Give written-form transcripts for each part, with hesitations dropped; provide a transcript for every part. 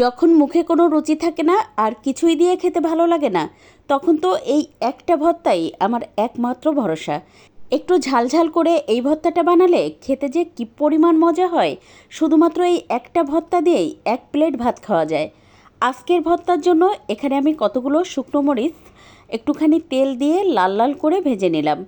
যখন মুখে কোনো রুচি থাকে না আর কিছুই দিয়ে খেতে ভালো লাগে না, তখন তো এই একটা ভর্তাই আমার একমাত্র ভরসা। একটু ঝালঝাল করে এই ভর্তাটা বানালে খেতে যে কী পরিমাণ মজা হয়, শুধুমাত্র এই একটা ভর্তা দিয়েই 1 প্লেট ভাত খাওয়া যায়। আজকের ভর্তার জন্য এখানে আমি কতগুলো শুকনো মরিচ একটুখানি তেল দিয়ে লাল লাল করে ভেজে নিলাম।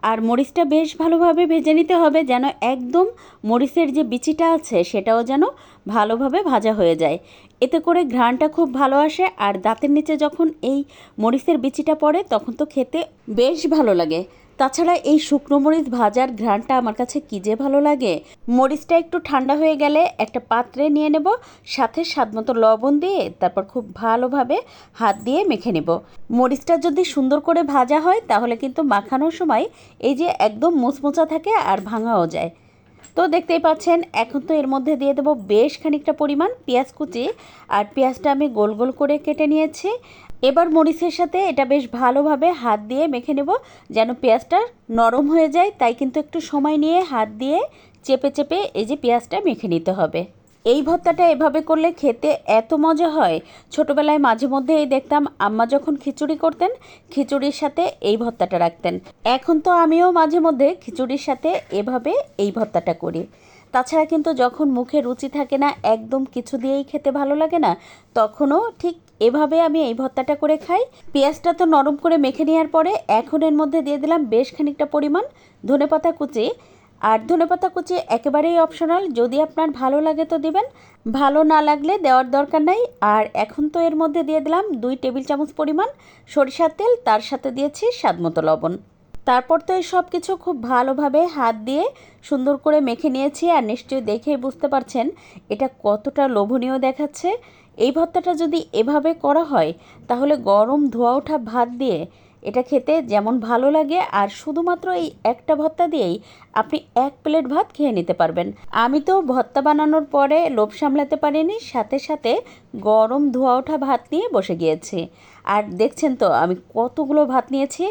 আর মরিচটা বেশ ভালোভাবে ভেজে নিতে হবে, যেন একদম মরিচের যে বিচিটা আছে সেটাও যেন ভালোভাবে ভাজা হয়ে যায়। এতে করে ঘ্রাণটা খুব ভালো আসে, আর দাঁতের নিচে যখন এই মরিচের বিচিটা পড়ে তখন তো খেতে বেশ ভালো লাগে। তাছাড়া এই শুকনো মরিচ ভাজার ঘ্রাণটা আমার কাছে কী যে ভালো লাগে। মরিচটা একটু ঠান্ডা হয়ে গেলে একটা পাত্রে নিয়ে নেব, সাথে স্বাদমতো লবণ দিয়ে তারপর খুব ভালোভাবে হাত দিয়ে মেখে নেব। মরিচটা যদি সুন্দর করে ভাজা হয় তাহলে কিন্তু মাখানোর সময় এই যে একদম মুচমুচা থাকে আর ভাঙাও যায়। তো দেখতেই পাচ্ছেন, এখন তো এর মধ্যে দিয়ে দেবো বেশ খানিকটা পরিমাণ পেঁয়াজ কুচি। আর পেঁয়াজটা আমি গোল গোল করে কেটে নিয়েছি। এবার মরিচের সাথে এটা বেশ ভালোভাবে হাত দিয়ে মেখে নেব, যেন পেঁয়াজটা নরম হয়ে যায়। তাই কিন্তু একটু সময় নিয়ে হাত দিয়ে চেপে চেপে এই যে পেঁয়াজটা মেখে নিতে হবে। এই ভর্তাটা এভাবে করলে খেতে এত মজা হয়। ছোটোবেলায় মাঝে মধ্যেই দেখতাম আম্মা যখন খিচুড়ি করতেন, খিচুড়ির সাথে এই ভর্তাটা রাখতেন। এখন তো আমিও মাঝে মধ্যে খিচুড়ির সাথে এভাবে এই ভর্তাটা করি। তাছাড়া কিন্তু যখন মুখে রুচি থাকে না, একদম কিছু দিয়েই খেতে ভালো লাগে না, তখনও ঠিক এভাবে আমি এই ভর্তাটা করে খাই। পেঁয়াজটা তো নরম করে মেখে নেওয়ার পরে এখন এর মধ্যে দিয়ে দিলাম বেশ খানিকটা পরিমাণ ধনেপাতা কুচি। আর ধনেপাতা কুচি একেবারেই অপশনাল, যদি আপনার ভালো লাগে তো দিবেন, ভালো না লাগলে দেওয়ার দরকার নাই। আর এখন তো এর মধ্যে দিয়ে দিলাম 2 টেবিল চামচ পরিমাণ সরিষার তেল, তার সাথে দিয়েছি স্বাদমতো লবণ। তারপর তো এই সব কিছু খুব ভালোভাবে হাত দিয়ে সুন্দর করে মেখে নিয়েছি। আর নিশ্চয়ই দেখেই বুঝতে পারছেন এটা কতটা লোভনীয় দেখাচ্ছে। এই ভর্তাটা যদি এভাবে করা হয় তাহলে গরম ধোয়া ওঠা ভাত দিয়ে এটা খেতে যেমন ভালো লাগে, আর শুধুমাত্র এই একটা ভর্তা দিয়েই আপনি 1 প্লেট ভাত খেয়ে নিতে পারবেন। আমি তো ভর্তা বানানোর পরে লোভ সামলাতে পারিনি, সাথে সাথে গরম ধোয়া ওঠা ভাত নিয়ে বসে গিয়েছি। আর দেখছেন তো আমি কতগুলো ভাত নিয়েছি।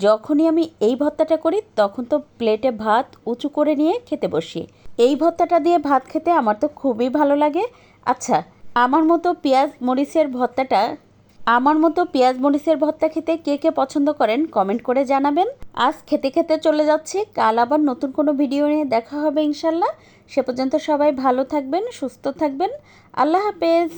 যখনই আমি এই ভর্তাটা করি তখন তো প্লেটে ভাত উঁচু করে নিয়ে খেতে বসি। এই ভর্তাটা দিয়ে ভাত খেতে আমার তো খুবই ভালো লাগে। আচ্ছা, আমার মতো পেঁয়াজ মরিচের ভর্তাটা আমার মতো পেঁয়াজ মরিচের ভর্তা খেতে কে কে পছন্দ করেন কমেন্ট করে জানাবেন। আজ খেতে খেতে চলে যাচ্ছি, কাল আবার নতুন কোনো ভিডিও নিয়ে দেখা হবে ইনশাল্লাহ। সে পর্যন্ত সবাই ভালো থাকবেন, সুস্থ থাকবেন। আল্লাহ হাফেজ।